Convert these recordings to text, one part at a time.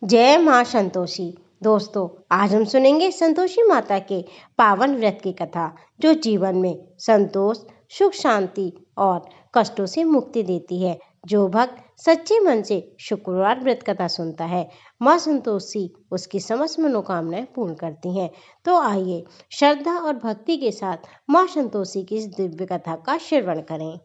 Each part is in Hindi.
जय माँ संतोषी। दोस्तों, आज हम सुनेंगे संतोषी माता के पावन व्रत की कथा, जो जीवन में संतोष, सुख, शांति और कष्टों से मुक्ति देती है। जो भक्त सच्चे मन से शुक्रवार व्रत कथा सुनता है, माँ संतोषी उसकी समस्त मनोकामनाएं पूर्ण करती हैं। तो आइए श्रद्धा और भक्ति के साथ माँ संतोषी की इस दिव्य कथा का श्रवण करें।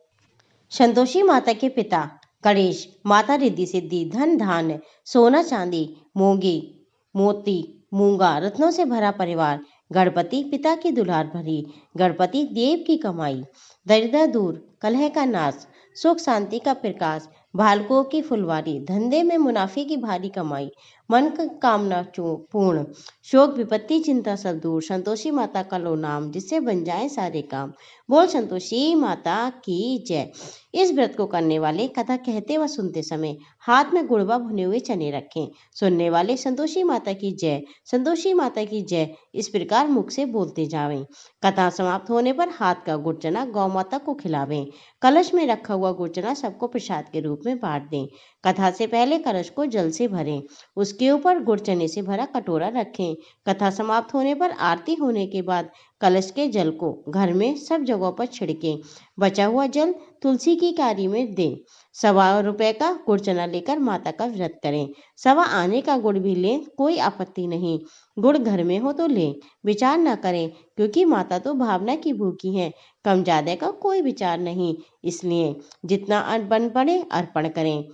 संतोषी माता के पिता गणेश, माता रिद्धि सिद्धि, धन धान्य, सोना चांदी, मोंगी मोती, मूंगा, रत्नों से भरा परिवार। गणपति पिता की दुलार भरी, गणपति देव की कमाई, दरिद्र दूर, कलह का नाश, सुख शांति का प्रकाश, भालकों की फुलवारी, धंधे में मुनाफे की भारी कमाई, मन का कामना पूर्ण, शोक विपत्ति चिंता सब दूर। संतोषी माता का लो नाम, जिससे बन जाए सारे काम। बोल संतोषी माता की जय। इस व्रत को करने वाले कथा कहते व सुनते समय हाथ में गुड़वा भुने हुए चने रखें। सुनने वाले संतोषी माता की जय, संतोषी माता की जय इस प्रकार मुख से बोलते जावें। कथा समाप्त होने पर हाथ का गुड़ चना गौ माता को खिलावें। कलश में रखा हुआ गुड़ चना सबको प्रसाद के रूप में बांट दें। कथा से पहले कलश को जल से भरें, उसके ऊपर गुड़ चने से भरा कटोरा रखें। कथा समाप्त होने पर आरती होने के बाद कलश के जल को घर में सब जगहों पर छिड़कें। बचा हुआ जल तुलसी की क्यारी में दें। 1.25 रुपए का गुड़ चना लेकर माता का व्रत करें। 1.25 आने का गुड़ भी लें, कोई आपत्ति नहीं। गुड़ घर में हो तो लें, विचार न करें, क्योंकि माता तो भावना की भूखी है। कम ज्यादा का कोई विचार नहीं, इसलिए जितना बन पड़े अर्पण करें।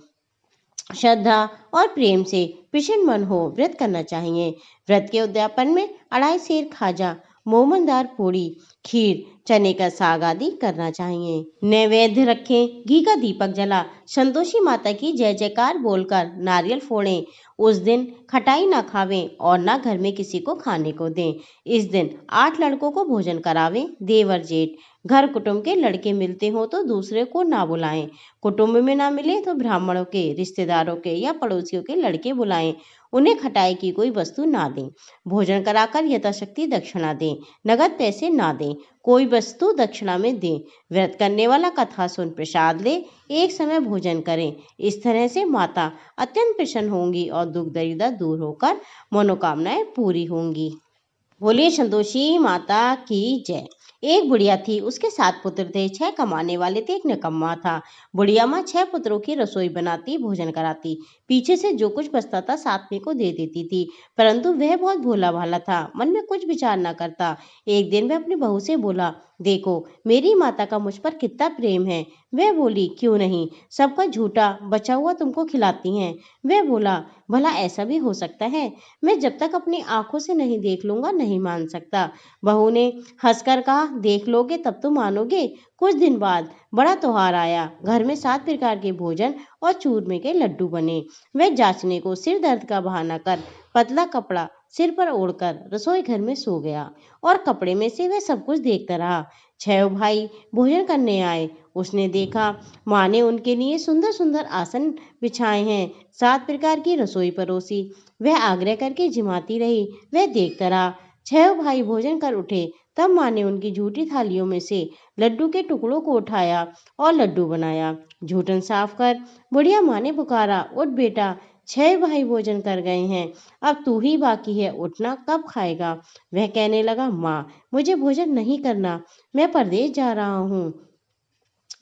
श्रद्धा और प्रेम से प्रसन्न मन हो व्रत करना चाहिए। व्रत के उद्यापन में 2.5 सेर खाजा, मोमनदार पूड़ी, खीर, चने का साग आदि करना चाहिए। नैवेद्य रखें, घी का दीपक जला संतोषी माता की जय जयकार बोलकर नारियल फोड़ें। उस दिन खटाई ना खावें और ना घर में किसी को खाने को दें। इस दिन 8 लड़कों को भोजन करावें। देवर जेठ घर कुटुंब के लड़के मिलते हो तो दूसरे को ना बुलाएं। कुटुंब में ना मिले तो ब्राह्मणों के, रिश्तेदारों के या पड़ोसियों के लड़के बुलाएं। उन्हें खटाई की कोई वस्तु ना दें। भोजन कराकर यथाशक्ति दक्षिणा दें, नगद पैसे ना दें, कोई वस्तु दक्षिणा में दें। व्रत करने वाला कथा सुन प्रसाद ले, एक समय भोजन करें। इस तरह से माता अत्यंत प्रसन्न होंगी और दुख दरिद्र दूर होकर मनोकामनाएं पूरी होंगी। बोलिए संतोषी माता की जय। एक बुढ़िया थी, उसके 7 पुत्र थे। 6 कमाने वाले थे, एक निकम्मा था। बुढ़िया माँ 6 पुत्रों की रसोई बनाती, भोजन कराती, पीछे से जो कुछ बचता था सातवें को दे देती थी। परंतु वह बहुत भोला भाला था, मन में कुछ विचार न करता। एक दिन वह अपनी बहू से बोला, देखो मेरी माता का मुझ पर कितना प्रेम है। वह बोली, क्यों नहीं, सबका झूठा बचा हुआ तुमको खिलाती हैं। वह बोला, भला ऐसा भी हो सकता है? मैं जब तक अपनी आंखों से नहीं देख लूंगा नहीं मान सकता। बहू ने हंसकर कहा, देख लोगे तब तो मानोगे। कुछ दिन बाद बड़ा त्योहार आया। घर में 7 प्रकार के भोजन और चूरमे के लड्डू बने। वह जांचने को सिर दर्द का बहाना कर पतला कपड़ा सिर पर ओढ़कर रसोई घर में सो गया और कपड़े में से वह सब कुछ देखता रहा। 6 भाई भोजन करने आए। उसने देखा माँ ने उनके लिए सुंदर सुंदर आसन बिछाए हैं, 7 प्रकार की रसोई परोसी। वह आग्रह करके जिमाती रही, वह देखता रहा। 6 भाई भोजन कर उठे, तब माँ ने उनकी झूठी थालियों में से लड्डू के टुकड़ों को उठाया और लड्डू बनाया। झूठन साफ कर। बुढ़िया माँ ने पुकारा, उठ बेटा, 6 भाई भोजन कर गए हैं, अब तू ही बाकी है, उठना, कब खाएगा? वह कहने लगा, माँ मुझे भोजन नहीं करना, मैं परदेश जा रहा हूँ।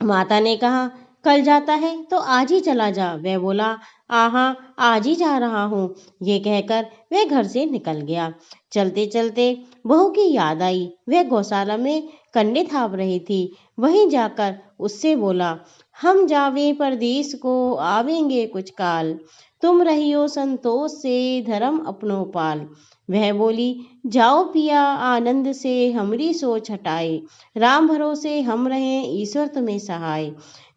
माता ने कहा, कल जाता है तो आज ही चला जा। वह बोला, आहा आज ही जा रहा हूँ। ये कहकर वह घर से निकल गया। चलते चलते बहू की याद आई। वह गौशाला में कंडे थाप रही थी। वहीं जाकर उससे बोला, हम जावे परदेश को, आवेंगे कुछ काल, तुम रहियो संतोष से, धर्म अपनो पाल। वह बोली, जाओ पिया आनंद से, हमरी सोच हटाए, राम भरोसे हम रहें, ईश्वर तुम्हें सहाय।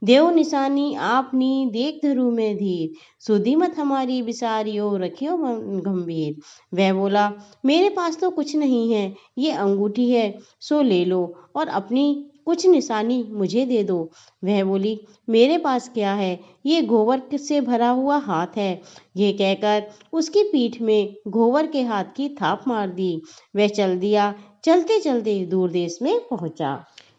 देव निशानी आपनी, देख धरू में धीर, सुधी मत हमारी बिसारियो, रखियो मन गंभीर। वह बोला, मेरे पास तो कुछ नहीं है, ये अंगूठी है सो ले लो और अपनी कुछ निशानी मुझे दे दो। वह बोली, मेरे पास क्या है, ये गोबर से भरा हुआ हाथ है। ये कहकर उसकी पीठ में गोबर के हाथ की थाप मार दी। वह चल दिया। चलते चलते दूर देश में पहुंचा।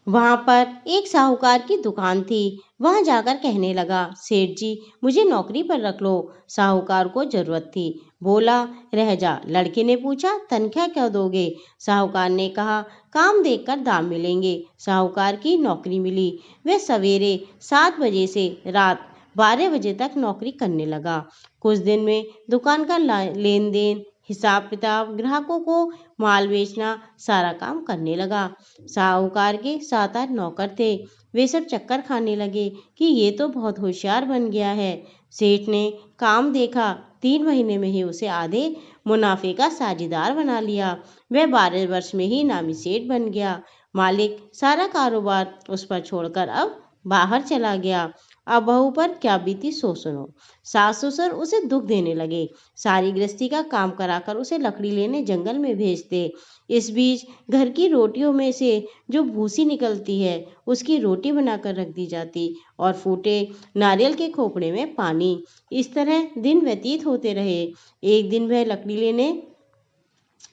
वहां पर एक साहूकार की दुकान थी। वहां जाकर कहने लगा, सेठ जी मुझे नौकरी पर रख लो। साहूकार को जरूरत थी। बोला, रह जा। लड़के ने पूछा, तनख्वाह क्या दोगे? साहूकार ने कहा, काम देखकर दाम मिलेंगे। साहूकार की नौकरी मिली। वह सवेरे 7 बजे से रात 12 बजे तक नौकरी करने लगा। कुछ दिन में दुकान का लेन देन, हिसाब किताब, ग्राहकों को माल बेचना, सारा काम करने लगा। साहूकार के 7-8 नौकर थे। वे सब चक्कर खाने लगे कि ये तो बहुत होशियार बन गया है। सेठ ने काम देखा। 3 महीने में ही उसे आधे मुनाफे का साझेदार बना लिया। वह 12 वर्ष में ही नामी सेठ बन गया। मालिक सारा कारोबार उस पर छोड़कर अब बाहर चला गया। अब बहू पर क्या बीती सो सुनो। सास ससुर उसे दुख देने लगे। सारी गृहस्थी का काम कराकर उसे लकड़ी लेने जंगल में भेजते। इस बीच घर की रोटियों में से जो भूसी निकलती है उसकी रोटी बनाकर रख दी जाती और फूटे नारियल के खोपड़े में पानी। इस तरह दिन व्यतीत होते रहे। एक दिन वह लकड़ी लेने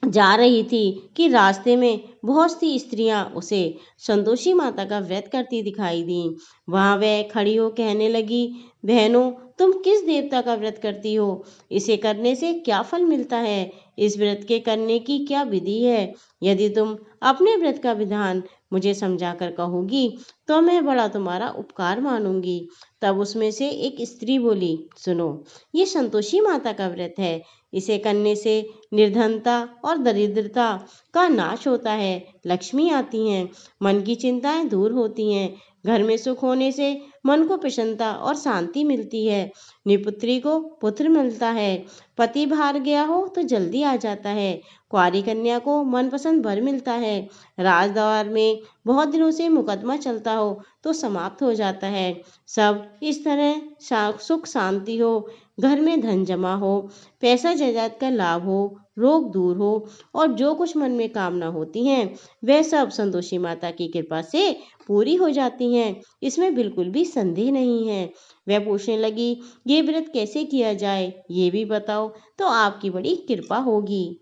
जा रही थी कि रास्ते में बहुत सी स्त्रियां उसे संतोषी माता का व्रत करती दिखाई दी। वहां वह खड़ी हो कहने लगी, बहनों तुम किस देवता का व्रत करती हो? इसे करने से क्या फल मिलता है? इस व्रत के करने की क्या विधि है? यदि तुम अपने व्रत का विधान मुझे समझाकर कहोगी तो मैं बड़ा तुम्हारा उपकार मानूंगी। तब उसमें से एक स्त्री बोली, सुनो, ये संतोषी माता का व्रत है। इसे करने से निर्धनता और दरिद्रता का नाश होता है, लक्ष्मी आती हैं, मन की चिंताएं दूर होती हैं, घर में सुख होने से मन को प्रसन्नता और शांति मिलती है, निपुत्री को पुत्र मिलता है, पति बाहर गया हो तो जल्दी आ जाता है, कुंवारी कन्या को मनपसंद वर मिलता है, राजदरबार में बहुत दिनों से मुकदमा चलता हो तो समाप्त हो जाता है। सब इस तरह सुख शांति हो, घर में धन जमा हो, पैसा जायदाद का लाभ हो, रोग दूर हो और जो कुछ मन में कामना होती हैं वह सब संतोषी माता की कृपा से पूरी हो जाती हैं। इसमें बिल्कुल भी संदेह नहीं है। वह पूछने लगी, ये व्रत कैसे किया जाए ये भी बताओ तो आपकी बड़ी कृपा होगी।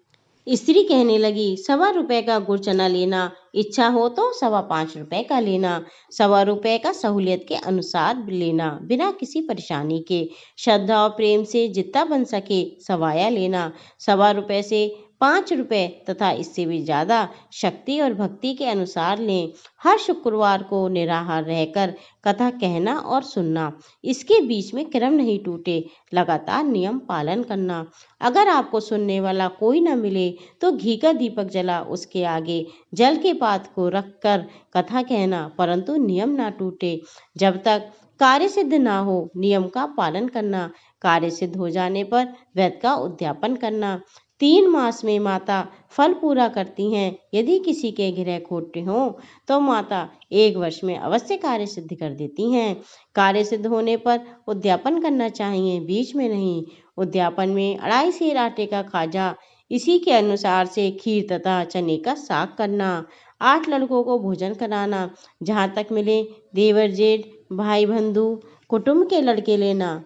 स्त्री कहने लगी, 1.25 रुपए का गुड़ चना लेना, इच्छा हो तो 5.25 रुपए का लेना, 1.25 रुपए का सहूलियत के अनुसार लेना, बिना किसी परेशानी के, श्रद्धा और प्रेम से जितना बन सके सवाया लेना, 1.25 रुपए से 5 रुपए तथा इससे भी ज्यादा शक्ति और भक्ति के अनुसार लें। हर शुक्रवार को निराहार रहकर कथा कहना और सुनना, इसके बीच में क्रम नहीं टूटे, लगातार नियम पालन करना। अगर आपको सुनने वाला कोई न मिले तो घी का दीपक जला उसके आगे जल के पात्र को रखकर कथा कहना, परंतु नियम ना टूटे। जब तक कार्य सिद्ध ना हो नियम का पालन करना, कार्य सिद्ध हो जाने पर व्रत का उद्यापन करना। 3 मास में माता फल पूरा करती हैं। यदि किसी के गृह खोटे हों तो माता 1 वर्ष में अवश्य कार्य सिद्ध कर देती हैं। कार्य सिद्ध होने पर उद्यापन करना चाहिए, बीच में नहीं। उद्यापन में 2.5 सेर आटे का खाजा, इसी के अनुसार से खीर तथा चने का साग करना, 8 लड़कों को भोजन कराना, जहाँ तक मिले देवर जेठ भाई बंधु कुटुंब के लड़के लेना,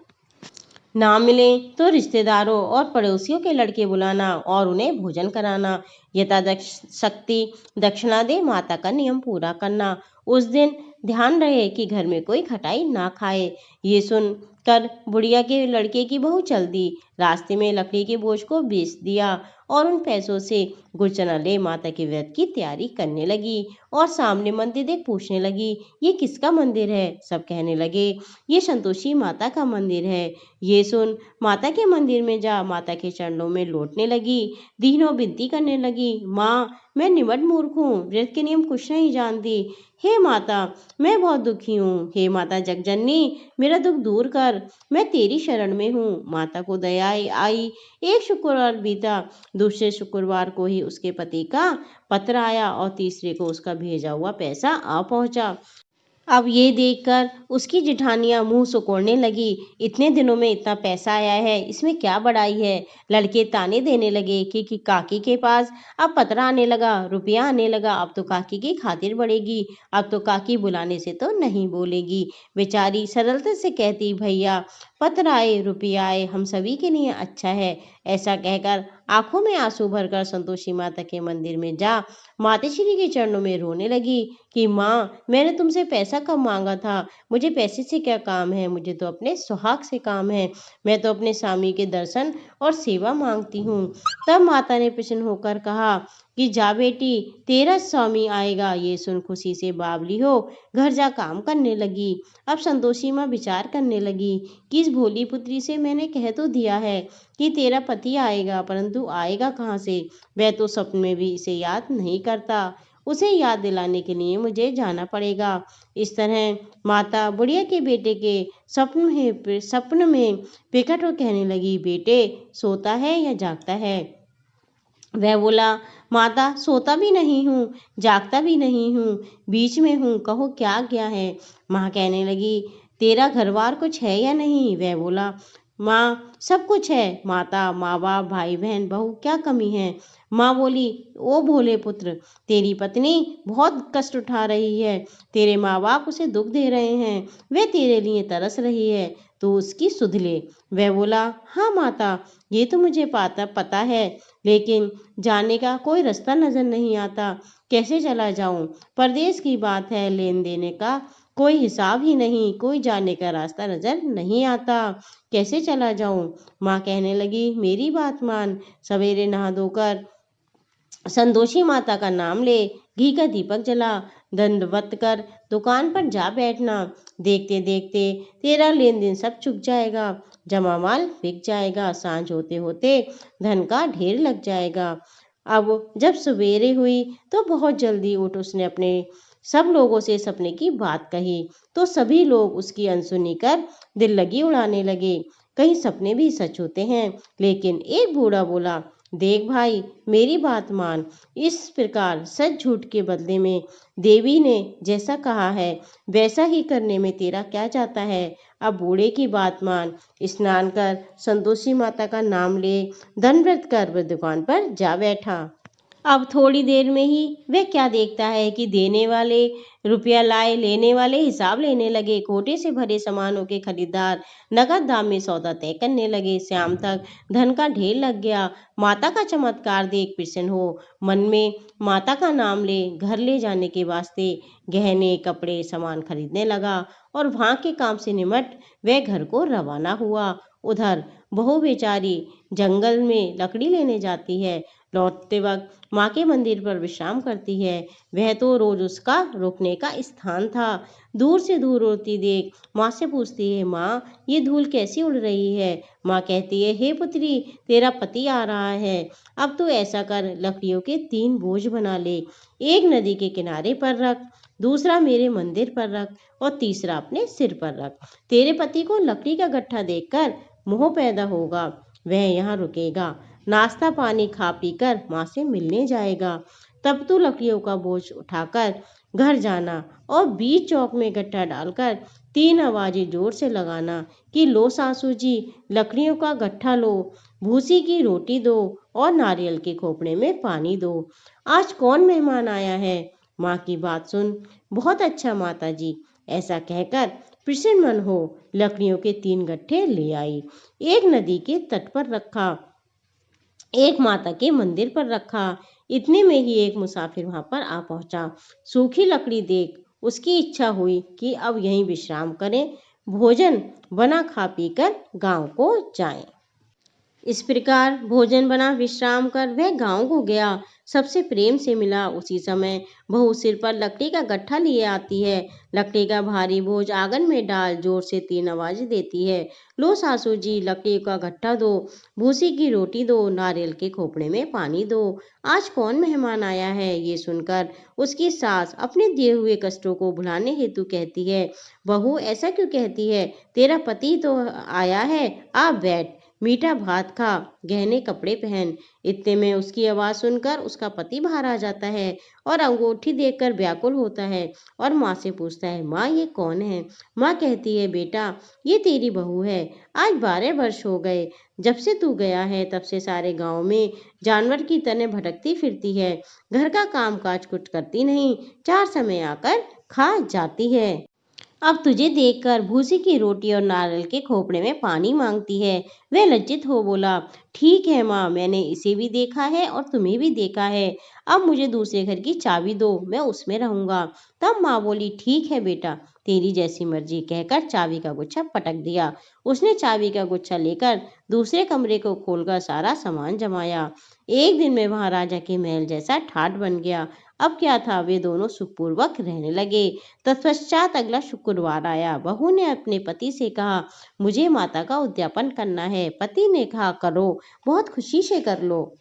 ना मिले तो रिश्तेदारों और पड़ोसियों के लड़के बुलाना और उन्हें भोजन कराना। शक्ति दक्षिणा दे माता का नियम पूरा करना। उस दिन ध्यान रहे कि घर में कोई खटाई ना खाए। ये सुनकर बुढ़िया के लड़के की बहू चल दी। रास्ते में लकड़ी के बोझ को बेच दिया और उन पैसों से गुड़ चना ले माता के व्रत की तैयारी करने लगी और सामने मंदिर देख पूछने लगी, ये किसका मंदिर है? सब कहने लगे, ये संतोषी माता का मंदिर है। ये सुन माता के मंदिर में जा माता के चरणों में लौटने लगी। दीनों विनती करने लगी, माँ मैं निमट मूर्ख हूँ, व्रत के नियम कुछ नहीं जानती। हे माता मैं बहुत दुखी हूँ। हे माता जगजननी मेरा दुख दूर कर, मैं तेरी शरण में हूँ। माता को दया आई। एक शुक्रवार बीता, दूसरे शुक्रवार को ही उसके पति का पत्र आया और तीसरे को उसका भेजा हुआ पैसा आ पहुंचा। अब ये देखकर उसकी जेठानियां मुंह सुकोड़ने लगी, इतने दिनों में इतना पैसा आया है, इसमें क्या बड़ाई है। लड़के ताने देने लगे कि काकी के पास अब पतरा आने लगा, रुपया आने लगा, अब तो काकी की खातिर बढ़ेगी, अब तो काकी बुलाने से तो नहीं बोलेगी। बेचारी सरलता से कहती, भैया पत्र आए, रुपया आए, हम सभी के लिए अच्छा है। ऐसा कहकर आंखों में आंसू भरकर संतोषी माता के मंदिर में जा माताश्री के चरणों में रोने लगी कि माँ, मैंने तुमसे पैसा कब मांगा था? मुझे पैसे से क्या काम है? मुझे तो अपने सुहाग से काम है। मैं तो अपने स्वामी के दर्शन और सेवा मांगती हूँ। तब माता ने प्रसन्न होकर कहा कि जा बेटी, तेरा स्वामी आएगा। ये सुन खुशी से बावली हो घर जा काम करने लगी। अब संतोषी माँ विचार करने लगी कि इस भोली पुत्री से मैंने कह तो दिया है कि तेरा पति आएगा, परंतु आएगा कहाँ से? वह तो सपने में भी इसे याद नहीं करता। उसे याद दिलाने के लिए मुझे जाना पड़ेगा। इस तरह माता बुढ़िया के बेटे के सपन में प्रकट हो कहने लगी, बेटे सोता है या जागता है? वह बोला, माता सोता भी नहीं हूँ, जागता भी नहीं हूँ, बीच में हूँ, कहो क्या क्या है? माँ कहने लगी, तेरा घरबार कुछ है या नहीं? वह बोला, माँ सब कुछ है माता, माँ बाप, भाई बहन, बहू, क्या कमी है? माँ बोली, ओ भोले पुत्र, तेरी पत्नी बहुत कष्ट उठा रही है। तेरे माँ बाप उसे दुख दे रहे हैं, वे तेरे लिए तरस रही है, तो उसकी सुध ले। वह बोला, हाँ माता, ये तो मुझे पता है, लेकिन जाने का कोई रास्ता नजर नहीं आता। कैसे चला जाऊं? परदेश की बात है, लेन देने का कोई हिसाब ही नहीं, कोई जाने का रास्ता नजर नहीं आता। कैसे चला जाऊं? माँ कहने लगी, मेरी बात मान, सवेरे नहा धोकर संतोषी माता का नाम ले, घी का दीपक जला, दंडवत कर दुकान पर जा बैठना। देखते देखते तेरा लेन देन सब चुक जाएगा, जमा माल बिक जाएगा, सांझ होते होते धन का ढेर लग जाएगा। अब जब सवेरे हुई तो बहुत जल्दी उठ उसने अपने सब लोगों से सपने की बात कही, तो सभी लोग उसकी अनसुनी कर दिल लगी उड़ाने लगे। कहीं सपने भी सच होते हैं। लेकिन एक बूढ़ा बोला, देख भाई, मेरी बात मान, इस प्रकार सच झूठ के बदले में देवी ने जैसा कहा है वैसा ही करने में तेरा क्या जाता है? अब बूढ़े की बात मान, स्नान कर संतोषी माता का नाम ले, दंडवत कर वह दुकान पर जा बैठा। अब थोड़ी देर में ही वह क्या देखता है कि देने वाले रुपया लाए, लेने वाले हिसाब लेने लगे। कोटे से भरे सामानों के खरीदार नगद दाम में सौदा तय करने लगे। शाम तक धन का ढेर लग गया। माता का चमत्कार देख प्रसन्न हो मन में माता का नाम ले घर ले जाने के वास्ते गहने, कपड़े, सामान खरीदने लगा और वहां के काम से निमट वह घर को रवाना हुआ। उधर बहू बेचारी जंगल में लकड़ी लेने जाती है। लौटते वक्त माँ के मंदिर पर विश्राम करती है। वह तो रोज उसका रुकने का स्थान था। दूर से दूर उड़ती देख माँ से पूछती है, माँ ये धूल कैसी उड़ रही है? माँ कहती है, हे पुत्री, तेरा पति आ रहा है। अब तो ऐसा कर, लकड़ियों के 3 बोझ बना ले, एक नदी के किनारे पर रख, दूसरा मेरे मंदिर पर रख और तीसरा अपने सिर पर रख। तेरे पति को लकड़ी का गट्ठा देखकर मोह पैदा होगा, वह यहाँ रुकेगा, नाश्ता पानी खा पीकर माँ से मिलने जाएगा। तब तू लकड़ियों का बोझ उठाकर घर जाना और बीच चौक में गट्ठा डालकर 3 आवाजें जोर से लगाना कि लो सासू जी, लकड़ियों का गट्ठा लो, भूसी की रोटी दो और नारियल के खोपड़े में पानी दो। आज कौन मेहमान आया है? माँ की बात सुन, बहुत अच्छा माता जी, ऐसा कहकर प्रसन्न मन हो लकड़ियों के 3 गट्ठे ले आई। एक नदी के तट पर रखा, एक माता के मंदिर पर रखा। इतने में ही एक मुसाफिर वहां पर आ पहुंचा। सूखी लकड़ी देख उसकी इच्छा हुई कि अब यहीं विश्राम करें, भोजन बना खा पीकर गांव को जाएं। इस प्रकार भोजन बना विश्राम कर वह गांव को गया, सबसे प्रेम से मिला। उसी समय बहू सिर पर लकड़ी का गट्ठा लिए आती है। लकड़ी का भारी बोझ आंगन में डाल जोर से 3 आवाजें देती है, लो सासू जी, लकड़ी का गट्ठा दो, भूसी की रोटी दो, नारियल के खोपड़े में पानी दो। आज कौन मेहमान आया है? ये सुनकर उसकी सास अपने दिए हुए कष्टों को भुलाने हेतु कहती है, बहू ऐसा क्यों कहती है? तेरा पति तो आया है, आप बैठ, मीठा भात खा, गहने कपड़े पहन। इतने में उसकी आवाज सुनकर उसका पति बाहर आ जाता है और अंगूठी देखकर व्याकुल होता है और माँ से पूछता है, माँ ये कौन है? माँ कहती है, बेटा ये तेरी बहू है। आज 12 वर्ष हो गए जब से तू गया है, तब से सारे गांव में जानवर की तरह भटकती फिरती है, घर का काम काज कुछ करती नहीं, 4 समय आकर खा जाती है। अब तुझे देखकर भूसी की रोटी और नारियल के खोपड़े में पानी मांगती है। वह लज्जित हो बोला, ठीक है माँ, मैंने इसे भी देखा है और तुम्हें भी देखा है। अब मुझे दूसरे घर की चाबी दो, मैं उसमें रहूंगा। तब माँ बोली, ठीक है बेटा, तेरी जैसी मर्जी, कहकर चाबी का गुच्छा पटक दिया। उसने चाबी का गुच्छा लेकर दूसरे कमरे को खोलकर सारा सामान जमाया। एक दिन में वहां राजा के महल जैसा ठाठ बन गया। अब क्या था, वे दोनों सुखपूर्वक रहने लगे। तत्पश्चात अगला शुक्रवार आया। बहू ने अपने पति से कहा, मुझे माता का उद्यापन करना है। पति ने कहा, करो, बहुत खुशी से कर लो।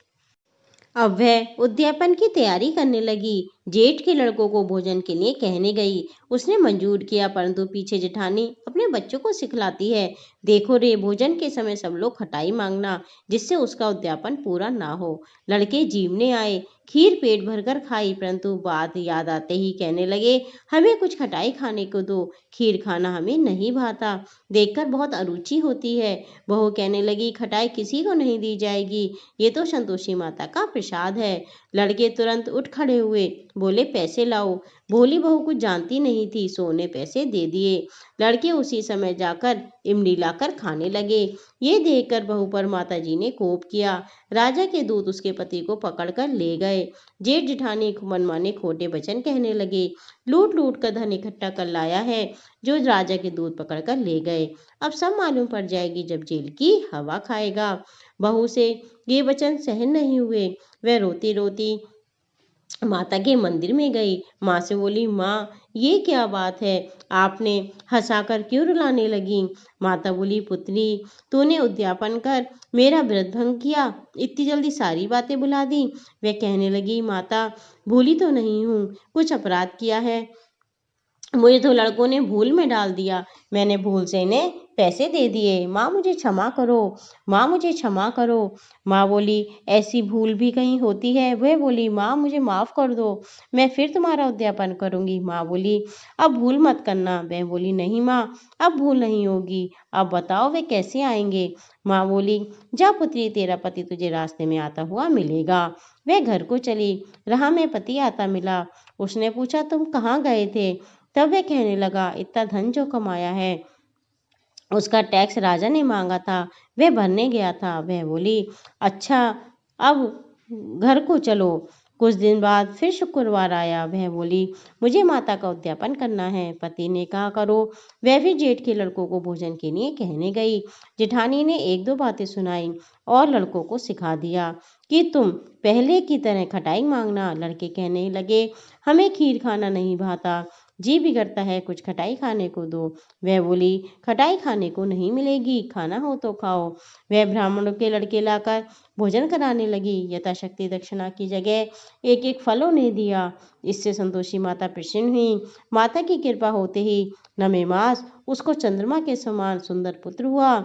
अब वह उद्यापन की तैयारी करने लगी। जेठ के लड़कों को भोजन के लिए कहने गई। उसने मंजूर किया, परंतु पीछे जेठानी अपने बच्चों को सिखलाती है, देखो रे, भोजन के समय सब लोग खटाई मांगना, जिससे उसका उद्यापन पूरा ना हो। लड़के जीवने आए, खीर पेट भरकर खाई, परंतु बात याद आते ही कहने लगे, हमें कुछ खटाई खाने को दो, खीर खाना हमें नहीं भाता, देखकर बहुत अरुचि होती है। बहू कहने लगी, खटाई किसी को नहीं दी जाएगी, ये तो संतोषी माता का प्रसाद है। लड़के तुरंत उठ खड़े हुए, बोले, पैसे लाओ। भोली बहू कुछ जानती नहीं थी, सो उन्हें पैसे दे दिए। लड़के उसी समय जाकर इमली लाकर खाने लगे। ये देखकर बहू पर माताजी ने कोप किया। राजा के दूत उसके पति को पकड़कर ले गए। जेठ जेठानी मनमाने खोटे वचन कहने लगे, लूट लूट कर धन इकट्ठा कर लाया है, जो राजा के दूत पकड़कर ले गए। अब सब मालूम पड़ जाएगी जब जेल की हवा खाएगा। बहू से ये वचन सहन नहीं हुए। वह रोती रोती माता के मंदिर में गई। माँ से बोली, माँ, ये क्या बात है, आपने हंसाकर क्यों रुलाने लगी? माता बोली, पुत्री, तूने उद्यापन कर मेरा व्रत भंग किया, इतनी जल्दी सारी बातें भुला दी। वह कहने लगी, माता, भूली तो नहीं हूँ, कुछ अपराध किया है, मुझे तो लड़कों ने भूल में डाल दिया, मैंने भूल से इन्हें पैसे दे दिए, माँ मुझे क्षमा करो, माँ मुझे क्षमा करो। माँ बोली, ऐसी भूल भी कहीं होती है? वह बोली, माँ मुझे माफ कर दो, मैं फिर तुम्हारा उद्यापन करूंगी। माँ बोली, अब भूल मत करना। वह बोली, नहीं माँ, अब भूल नहीं होगी, अब बताओ वे कैसे आएंगे? माँ बोली, जा पुत्री, तेरा पति तुझे रास्ते में आता हुआ मिलेगा। वह घर को चली। राह में पति आता मिला। उसने पूछा, तुम कहाँ गए थे? तब वह कहने लगा, इतना धन जो कमाया है, उसका टैक्स राजा ने मांगा था, वह भरने गया था। वह बोली, अच्छा, अब घर को चलो। कुछ दिन बाद फिर शुक्रवार आया। वह बोली, मुझे माता का उद्यापन करना है। पति ने कहा, करो। वह भी जेठ के लड़कों को भोजन के लिए कहने गई। जेठानी ने एक दो बातें सुनाई और लड़कों को सिखा दिया कि तुम पहले की तरह खटाई मांगना। लड़के कहने लगे, हमें खीर खाना नहीं भाता, जी बिगड़ता है, कुछ खटाई खाने को दो। वह बोली, खटाई खाने को नहीं मिलेगी, खाना हो तो खाओ। वह ब्राह्मणों के लड़के लाकर भोजन कराने लगी। यथाशक्ति दक्षिणा की जगह एक एक फल उन्हें दिया। इससे संतोषी माता प्रसन्न हुई। माता की कृपा होते ही नवे मास उसको चंद्रमा के समान सुंदर पुत्र हुआ।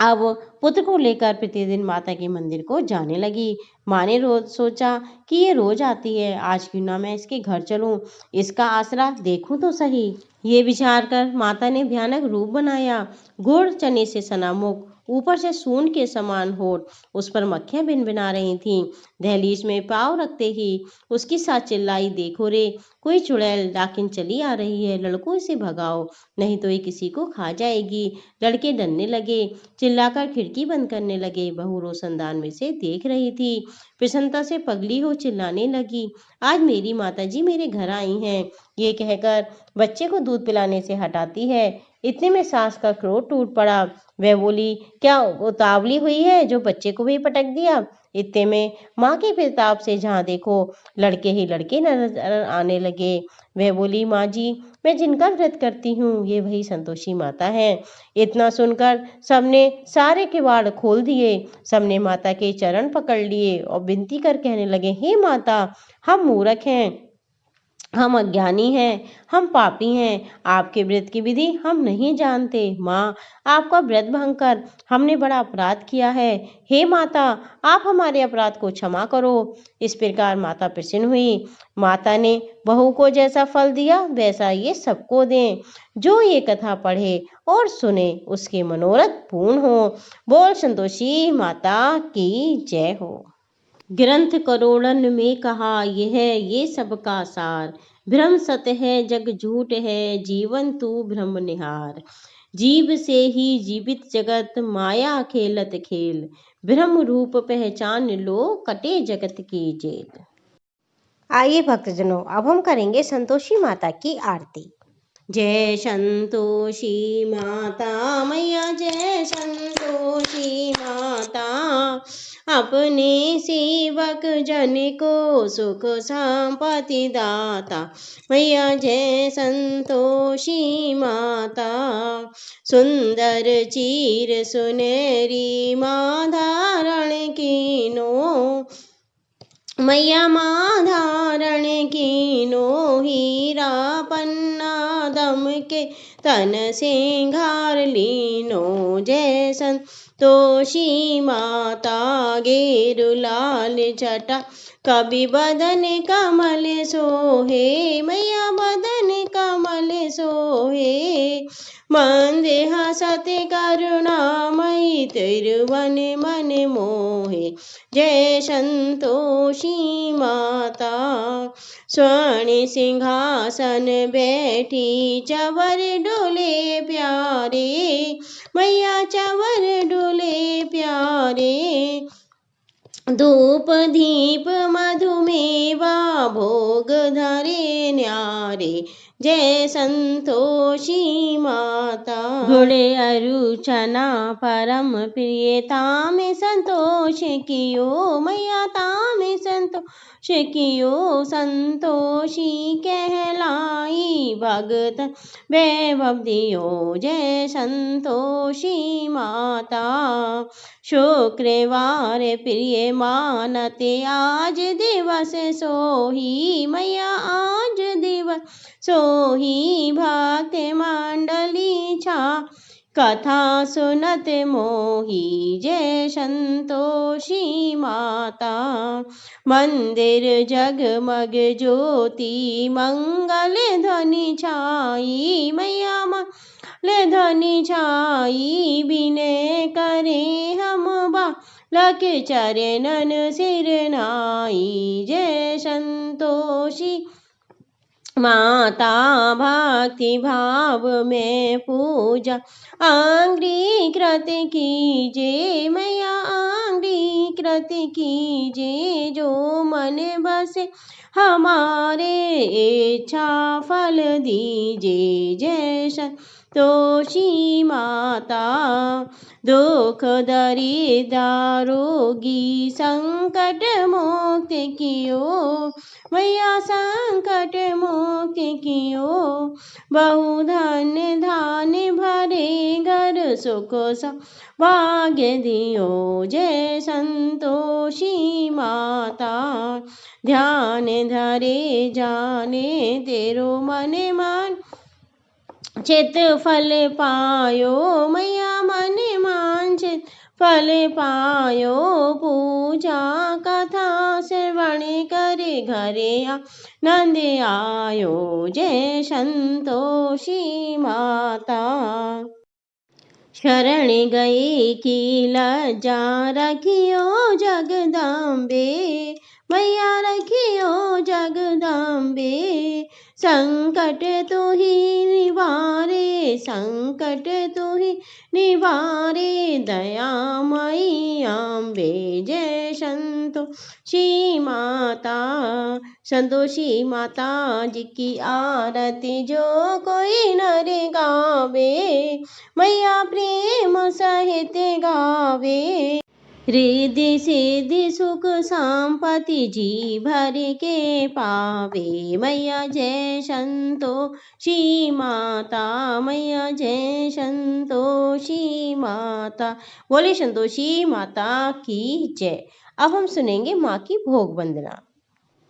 अब पुत्र को लेकर प्रतिदिन माता के मंदिर को जाने लगी। माँ ने रोज सोचा कि ये रोज आती है, आज क्यों ना मैं इसके घर चलूं, इसका आसरा देखूं तो सही। ये विचार कर माता ने भयानक रूप बनाया। गुड़ चने से सना मुख, ऊपर से सूंड के समान होठ, उस पर मक्खियां भिनभिना रही थीं। दहलीज में पाँव रखते ही उसकी साथ चिल्लाई, देखो रे, कोई चुड़ैल डाकिन चली आ रही है, लड़कों इसे भगाओ, नहीं तो ये किसी को खा जाएगी। लड़के डरने लगे, चिल्लाकर खिड़की बंद करने लगे। बहू रोशनदान में से देख रही थी। प्रसन्नता से पगली हो चिल्लाने लगी, आज मेरी माताजी मेरे घर आई हैं। ये कहकर बच्चे को दूध पिलाने से हटाती है। इतने में सास का क्रोध टूट पड़ा। वह बोली, क्या उतावली हुई है जो बच्चे को भी पटक दिया? इतने में माँ के प्रताप से जहाँ देखो लड़के ही लड़के नजर आने लगे। वह बोली, माँ जी, मैं जिनका व्रत करती हूँ ये वही संतोषी माता है। इतना सुनकर सबने सारे किवाड़ खोल दिए। सबने माता के चरण पकड़ लिए और विनती कर कहने लगे, हे माता, हम मूर्ख हैं, हम अज्ञानी हैं, हम पापी हैं, आपके व्रत की विधि हम नहीं जानते। माँ, आपका व्रत भंग कर हमने बड़ा अपराध किया है, हे माता, आप हमारे अपराध को क्षमा करो। इस प्रकार माता प्रसन्न हुई। माता ने बहू को जैसा फल दिया वैसा ये सबको दें। जो ये कथा पढ़े और सुने उसके मनोरथ पूर्ण हो। बोल संतोषी माता की जय हो। ग्रंथ करोड़न में कहा, यह ये सबका सार, भ्रम सत है जग झूठ है, जीवन तू भ्रम निहार। जीव से ही जीवित जगत, माया खेलत खेल। ब्रह्म रूप पहचान लो, कटे जगत की जेल। आइए भक्तजनों, अब हम करेंगे संतोषी माता की आरती। जय संतोषी माता मैया, जय संतोषी माता। अपने सेवक जन को सुख संपत्ति दाता। मैया जय संतोषी माता। सुंदर चीर सुनहरी माँ धारण कीनो। मैया माँ धारण कीनो, हीरा पन्ना दम के तन सिंगार लीनो। जय संतोषी माता। गेरु लाल जटा कवि बदन कमल सोहे। मैया बदन कमल सोहे। मंदे हसत करुणामयी, तिरुवन मन मोहे। जय संतोषी माता। स्वर्ण सिंहासन बैठी चवर डोले प्यारे। मैया चवर डोले प्यारे। धूप दीप मधुमेवा भोग धरे न्यारे। जय संतोषी माता। गुणे अरुचना परम प्रिय, ताम संतोष कियो। मैया ताम संतोष कियो। संतोषी कहलाई, भगत वैभव दियो। जय संतोषी माता। शुक्रवार प्रिय मानते, आज दिवस सोही। मैया आज दिवस सोही। भक्त मंडली छा कथा सुनत मोही। जय संतोषी माता। मंदिर जगमग ज्योति, मंगल ध्वनि छाई। मैया मंगल ध्वनि छाई। विनय करे हम बालक, चरणन सिर नाई। जय संतोषी माता। भक्ति भाव में पूजा अंगीकृत कीजे। मैया अंगीकृत कीजे। जो मन बसे हमारे, इच्छा फल दीजे। जय संतोषी माता। दुख दरिद्र रोगी संकट मुक्त कियो। मैया संकट मुक्त कियो। बहुधन धान भरे घर, सुख भाग्य दियो। जय संतोषी माता। ध्यान धरे जाने, तेरो मन मान चित फल पायो। मैया मन मांचित फल पायो। पूजा कथा श्रवण करे, घरे आनंद आयो। जय संतोषी माता। शरण गए की लज्जा रखियो जगदम्बे। मैया रखियो जगदम्बे। संकट तू ही निवारे, संकट तू ही निवारे। दयामयी अम्बे। जय संतोषी माता। संतोषी माता जी की आरती जो कोई नर गावे। मैया प्रेम सहित गावे। रिद्धि सिद्धि सुख संपत्ति जी भर के पावे। मैया जय संतोषी माता। मैया जय संतोषी माता। बोले संतोषी माता की जय। अब हम सुनेंगे माँ की भोग वंदना।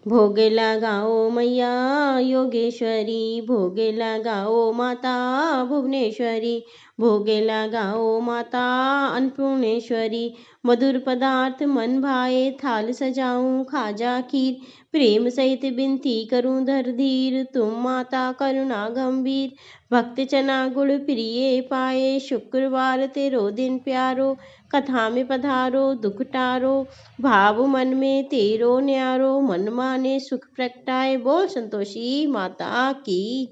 भोग लगाओ मैया योगेश्वरी, भोग लगाओ माता भुवनेश्वरी। भोग लगाओ माता अन्नपूर्णेश्वरी। मधुर पदार्थ मन भाए, थाल सजाऊं खाजा खीर। प्रेम सहित विनती करूं धर धीर, तुम माता करुणा गंभीर। भक्त चना गुड़ प्रिय पाए, शुक्रवार तेरो दिन प्यारो, कथा में पधारो दुख टारो, भाव मन में तेरो न्यारो, मन माने सुख प्रगटाए। बोल संतोषी माता की।